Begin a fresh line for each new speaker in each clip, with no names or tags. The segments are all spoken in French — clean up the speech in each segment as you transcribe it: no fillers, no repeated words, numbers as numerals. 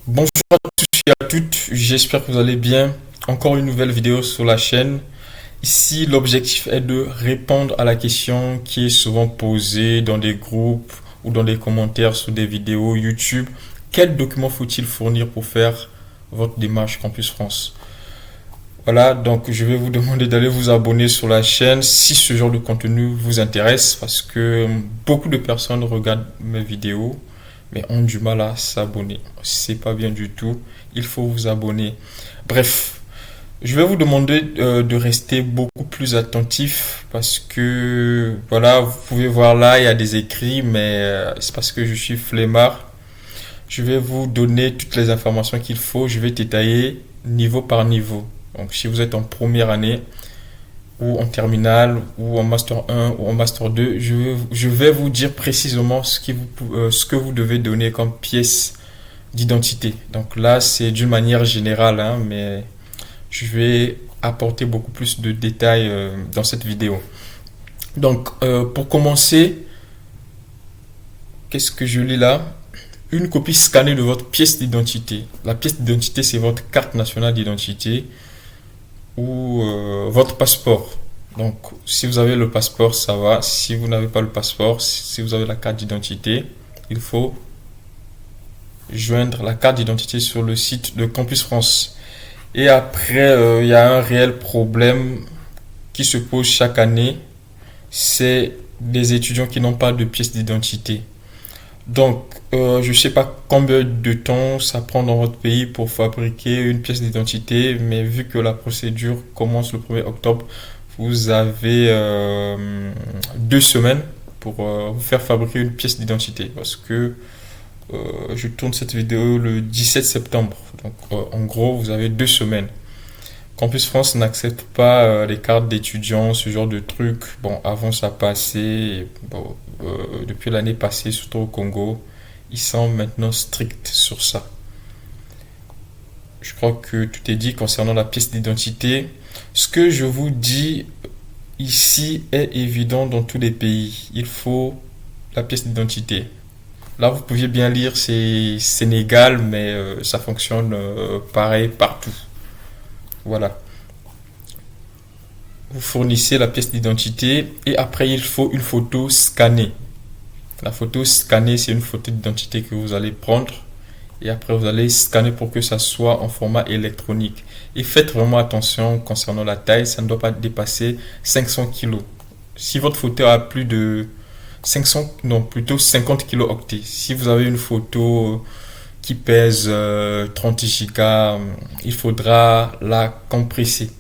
Bonjour à tous et à toutes, j'espère que vous allez bien. Encore une nouvelle vidéo sur la chaîne. Ici, l'objectif est de répondre à la question qui est souvent posée dans des groupes ou dans des commentaires sur des vidéos YouTube. Quel document faut-il fournir pour faire votre démarche Campus France? Voilà, donc je vais vous demander d'aller vous abonner sur la chaîne si ce genre de contenu vous intéresse parce que beaucoup de personnes regardent mes vidéos mais ont du mal à s'abonner. C'est pas bien du tout. Il faut vous abonner. Bref, je vais vous demander de rester beaucoup plus attentif parce que voilà, vous pouvez voir là, il y a des écrits, mais c'est parce que je suis flemmard. Je vais vous donner toutes les informations qu'il faut. Je vais détailler niveau par niveau. Donc, si vous êtes en première année, ou en terminale, ou en master 1, ou en master 2, je vais vous dire précisément ce que vous devez donner comme pièce d'identité. Donc là, c'est d'une manière générale, hein, mais je vais apporter beaucoup plus de détails dans cette vidéo. Donc, pour commencer, qu'est-ce que je lis là? Une copie scannée de votre pièce d'identité. La pièce d'identité, c'est votre carte nationale d'identité ou votre passeport. Donc, si vous avez le passeport, ça va. Si vous n'avez pas le passeport, si vous avez la carte d'identité, il faut joindre la carte d'identité sur le site de Campus France. Et après, il y a un réel problème qui se pose chaque année. C'est des étudiants qui n'ont pas de pièce d'identité. Donc, je ne sais pas combien de temps ça prend dans votre pays pour fabriquer une pièce d'identité, mais vu que la procédure commence le 1er octobre, vous avez 2 semaines pour vous faire fabriquer une pièce d'identité. Parce que je tourne cette vidéo le 17 septembre. Donc, en gros, vous avez 2 semaines. Campus France n'accepte pas les cartes d'étudiants, ce genre de trucs. Bon, avant ça passait, bon, depuis l'année passée, surtout au Congo, ils sont maintenant stricts sur ça. Je crois que tout est dit concernant la pièce d'identité. Ce que je vous dis ici est évident dans tous les pays. Il faut la pièce d'identité. Là, vous pouviez bien lire, c'est Sénégal, mais ça fonctionne pareil partout. Voilà. Vous fournissez la pièce d'identité et après il faut une photo scannée. La photo scannée, c'est une photo d'identité que vous allez prendre et après vous allez scanner pour que ça soit en format électronique. Et faites vraiment attention concernant la taille, ça ne doit pas dépasser 500 kg. Si votre photo a plus de 500, non, plutôt 50 kilo octets. Si vous avez une photo qui pèse 30 gigas, il faudra la compresser.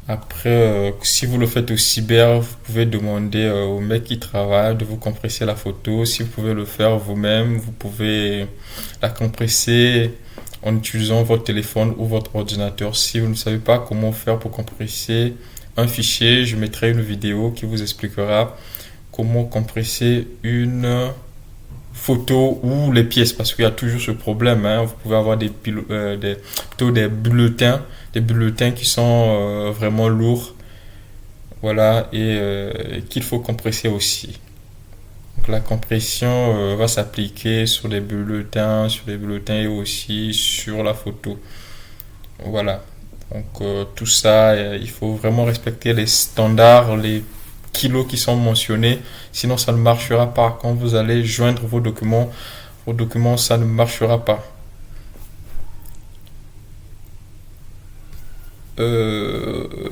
Après, si vous le faites au cyber, vous pouvez demander au mec qui travaille de vous compresser la photo. Si vous pouvez le faire vous-même, vous pouvez la compresser en utilisant votre téléphone ou votre ordinateur. Si vous ne savez pas comment faire pour compresser un fichier, je mettrai une vidéo qui vous expliquera comment compresser une photos ou les pièces parce qu'il y a toujours ce problème, hein. Vous pouvez avoir plutôt des bulletins qui sont vraiment lourds, voilà, et qu'il faut compresser aussi. Donc la compression va s'appliquer sur les bulletins et aussi sur la photo, voilà. Donc tout ça, il faut vraiment respecter les standards, les kilos qui sont mentionnés, sinon ça ne marchera pas. Quand vous allez joindre vos documents, ça ne marchera pas.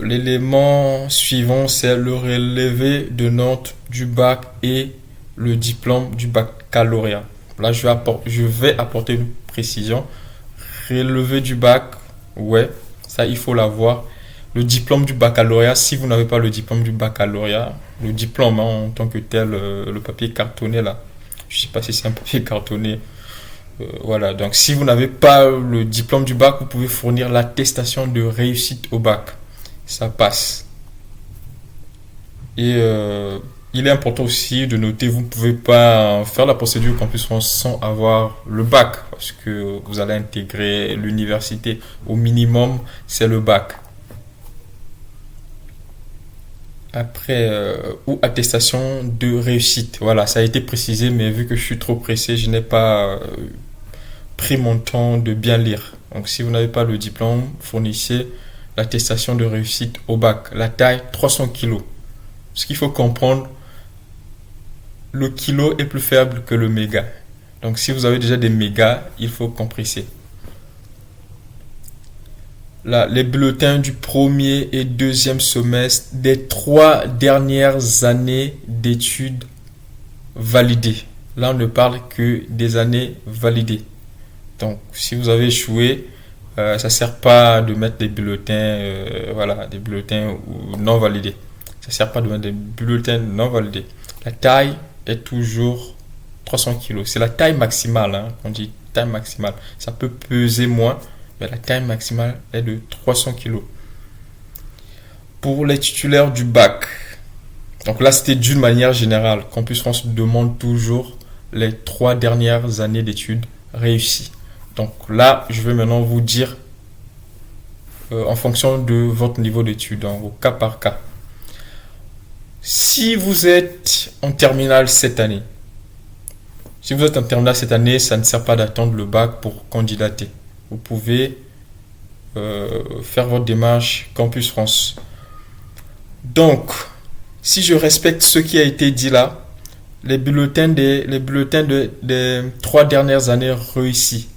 L'élément suivant, c'est le relevé de notes du bac et le diplôme du baccalauréat. Là, je vais apporter une précision. Relevé du bac, ouais, ça il faut l'avoir. Le diplôme du baccalauréat, si vous n'avez pas le diplôme du baccalauréat, le diplôme, hein, en tant que tel, le papier cartonné là, je ne sais pas si c'est un papier cartonné, voilà. Donc si vous n'avez pas le diplôme du bac, vous pouvez fournir l'attestation de réussite au bac, ça passe. Et il est important aussi de noter, vous ne pouvez pas faire la procédure Campus France sans avoir le bac, parce que vous allez intégrer l'université. Au minimum, c'est le bac. Après, ou attestation de réussite. Voilà, ça a été précisé, mais vu que je suis trop pressé, je n'ai pas pris mon temps de bien lire. Donc si vous n'avez pas le diplôme, fournissez l'attestation de réussite au bac. La taille 300 kg. Ce qu'il faut comprendre, le kilo est plus faible que le méga. Donc si vous avez déjà des mégas, il faut compresser. Là, les bulletins du premier et deuxième semestre des 3 dernières années d'études validées. Là, on ne parle que des années validées. Donc, si vous avez échoué, ça ne sert pas de mettre des bulletins, des bulletins non validés. Ça ne sert pas de mettre des bulletins non validés. La taille est toujours 300 kg. C'est la taille maximale. On dit taille maximale. Ça peut peser moins, mais la taille maximale est de 300 kg. Pour les titulaires du bac, donc là, c'était d'une manière générale. Campus France demande toujours les 3 dernières années d'études réussies. Donc là, je vais maintenant vous dire en fonction de votre niveau d'études, au cas par cas. Si vous êtes en terminale cette année, ça ne sert pas d'attendre le bac pour candidater. Vous pouvez faire votre démarche Campus France. Donc, si je respecte ce qui a été dit là, les bulletins des 3 dernières années réussis.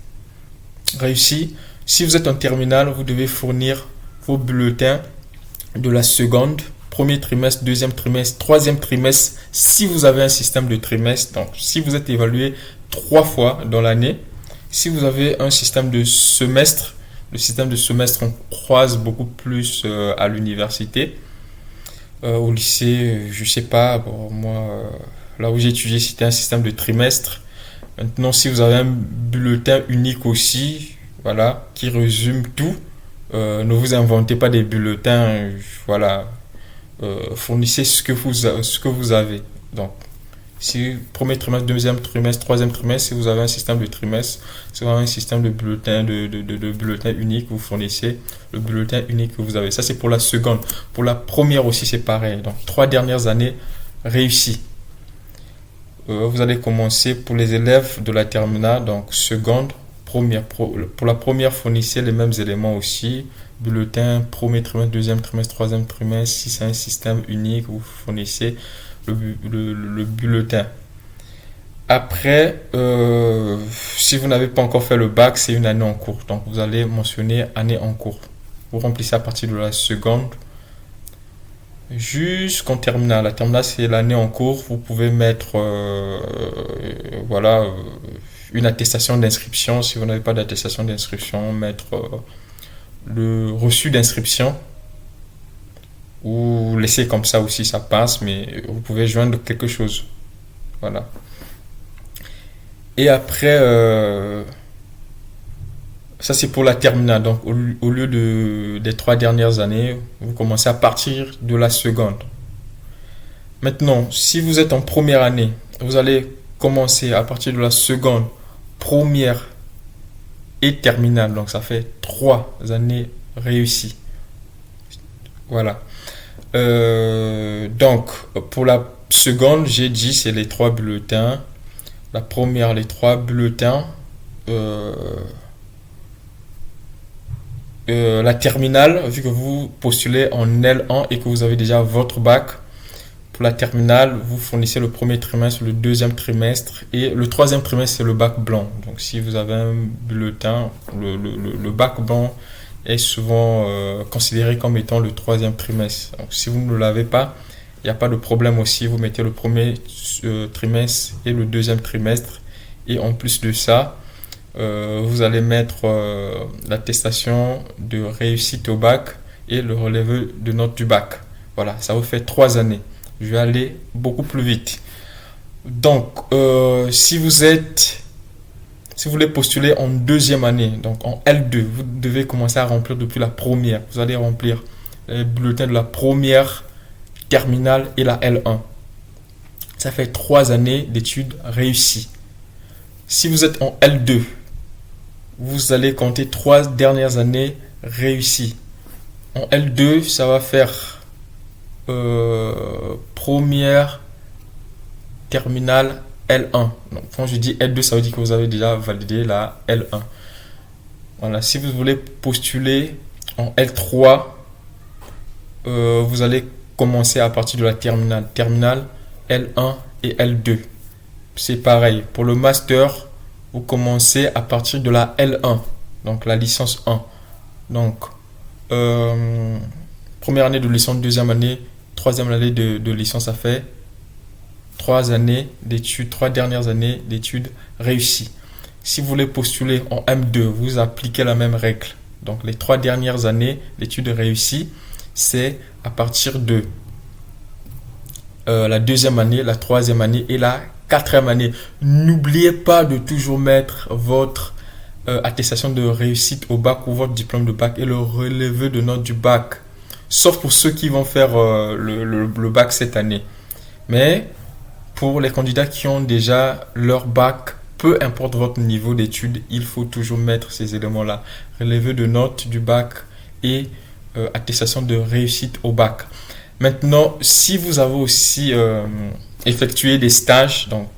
Si vous êtes en terminale, vous devez fournir vos bulletins de la seconde, premier trimestre, deuxième trimestre, troisième trimestre, si vous avez un système de trimestre. Donc, si vous êtes évalué 3 fois dans l'année, si vous avez un système de semestre, le système de semestre, on croise beaucoup plus à l'université. Au lycée, je sais pas, moi, là où j'ai étudié, c'était un système de trimestre. Maintenant, si vous avez un bulletin unique aussi, voilà, qui résume tout, ne vous inventez pas des bulletins, fournissez ce que vous avez. Donc, si premier trimestre, deuxième trimestre, troisième trimestre, si vous avez un système de trimestre, si vous avez un système de bulletin, de bulletin unique, vous fournissez le bulletin unique que vous avez. Ça, c'est pour la seconde. Pour la première aussi, c'est pareil. Donc, 3 dernières années réussies. Vous allez commencer pour les élèves de la terminale, donc seconde, première. Pour la première, fournissez les mêmes éléments aussi. Bulletin, premier trimestre, deuxième trimestre, troisième trimestre. Si c'est un système unique, vous fournissez le bulletin. Après, si vous n'avez pas encore fait le bac, c'est une année en cours. Donc, vous allez mentionner année en cours. Vous remplissez à partir de la seconde jusqu'en terminale. La terminale, c'est l'année en cours. Vous pouvez mettre une attestation d'inscription. Si vous n'avez pas d'attestation d'inscription, mettre le reçu d'inscription ou laisser comme ça aussi, ça passe, mais vous pouvez joindre quelque chose. Voilà. Et après, ça c'est pour la terminale. Donc au lieu des 3 dernières années, vous commencez à partir de la seconde. Maintenant, si vous êtes en première année, vous allez commencer à partir de la seconde, première et terminale. Donc ça fait 3 années réussies. Voilà. Donc pour la seconde, j'ai dit c'est les 3 bulletins. La première, les 3 bulletins. La terminale, vu que vous postulez en L1 et que vous avez déjà votre bac, pour la terminale, vous fournissez le premier trimestre, le deuxième trimestre et le troisième trimestre, c'est le bac blanc. Donc, si vous avez un bulletin, le bac blanc est souvent considéré comme étant le troisième trimestre. Donc, si vous ne l'avez pas, il n'y a pas de problème aussi. Vous mettez le premier trimestre et le deuxième trimestre. Et en plus de ça, vous allez mettre l'attestation de réussite au bac et le relevé de notes du bac. Voilà, ça vous fait 3 années. Je vais aller beaucoup plus vite. Donc, si vous voulez postuler en deuxième année, donc en L2, vous devez commencer à remplir depuis la première. Vous allez remplir les bulletins de la première, terminale et la L1. Ça fait 3 années d'études réussies. Si vous êtes en L2, vous allez compter 3 dernières années réussies. En L2, ça va faire première, terminale, L1. Donc, quand je dis L2, ça veut dire que vous avez déjà validé la L1. Voilà, si vous voulez postuler en L3, vous allez commencer à partir de la terminale. Terminale L1 et L2. C'est pareil. Pour le master, vous commencez à partir de la L1, donc la licence 1. Donc, première année de licence, deuxième année, troisième année de licence, ça fait 3 années d'études, 3 dernières années d'études réussies. Si vous voulez postuler en M2, vous appliquez la même règle. Donc, les 3 dernières années d'études réussies, c'est à partir de la deuxième année, la troisième année et la quatrième année. N'oubliez pas de toujours mettre votre attestation de réussite au bac ou votre diplôme de bac et le relevé de notes du bac. Sauf pour ceux qui vont faire le bac cette année. Mais pour les candidats qui ont déjà leur bac, peu importe votre niveau d'études, il faut toujours mettre ces éléments-là. Relevé de notes du bac et attestation de réussite au bac. Maintenant, si vous avez aussi effectué des stages, donc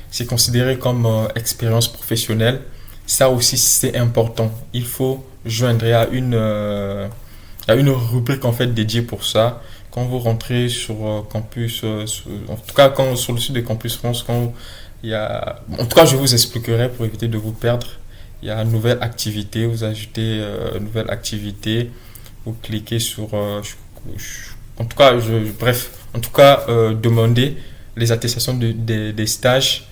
c'est considéré comme expérience professionnelle, ça aussi c'est important. Il faut joindre à une rubrique en fait dédiée pour ça. Quand vous rentrez sur campus, en tout cas quand sur le site de Campus France, en tout cas je vous expliquerai pour éviter de vous perdre. Il y a une nouvelle activité, vous ajoutez une nouvelle activité, vous cliquez sur en tout cas, demandez les attestations des stages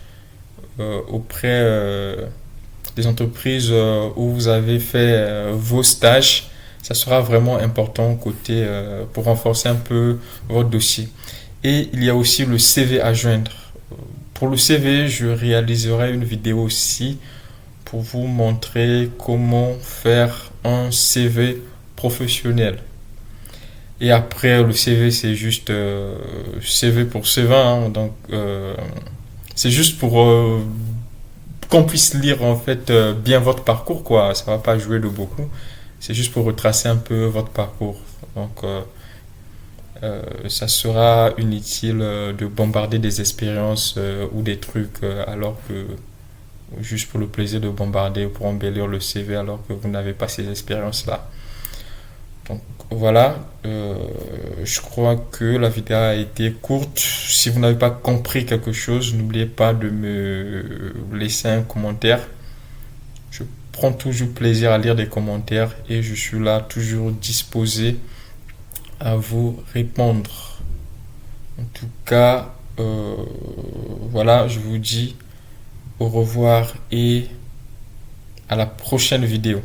auprès des entreprises où vous avez fait vos stages. Ça sera vraiment important pour renforcer un peu votre dossier. Et il y a aussi le CV à joindre. Pour le CV, je réaliserai une vidéo aussi pour vous montrer comment faire un CV professionnel. Et après, le CV, c'est juste CV pour CV. Donc, c'est juste pour qu'on puisse lire en fait bien votre parcours, quoi. Ça va pas jouer de beaucoup. C'est juste pour retracer un peu votre parcours. Donc, ça sera inutile de bombarder des expériences ou des trucs alors que juste pour le plaisir de bombarder pour embellir le CV alors que vous n'avez pas ces expériences-là. Donc voilà, je crois que la vidéo a été courte. Si vous n'avez pas compris quelque chose, n'oubliez pas de me laisser un commentaire. Je prends toujours plaisir à lire des commentaires et je suis là toujours disposé à vous répondre. En tout cas, voilà, je vous dis au revoir et à la prochaine vidéo.